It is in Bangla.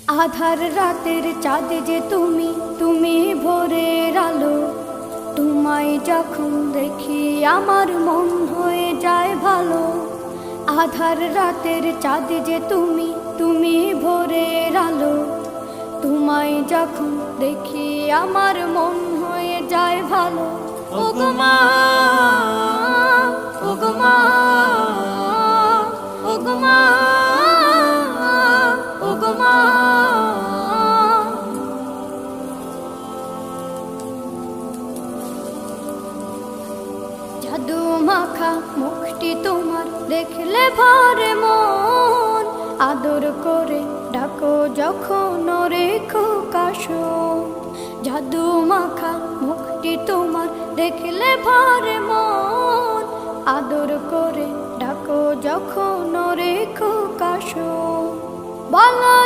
আধার রাতের চাঁদ যে তুমি, তুমি ভোরের আলো। তোমায় যখন দেখি আমার মন হয়ে যায় ভালো। আধার রাতের চাঁদ যে তুমি, তুমি ভোরের আলো। তোমায় যখন দেখি আমার মন হয়ে যায় ভালো। ওগো মা, ওগো মা, ওগো মা, ওগো মা। জাদু মাখা মুখটি তোমার দেখলে ভরে মন। আদর করে ডাকো যখন রেখো কাশো। জাদু মাখা মুখটি তোমার দেখলে ভরে মন। আদর করে ডাকো যখন রেখো কাশো। বলো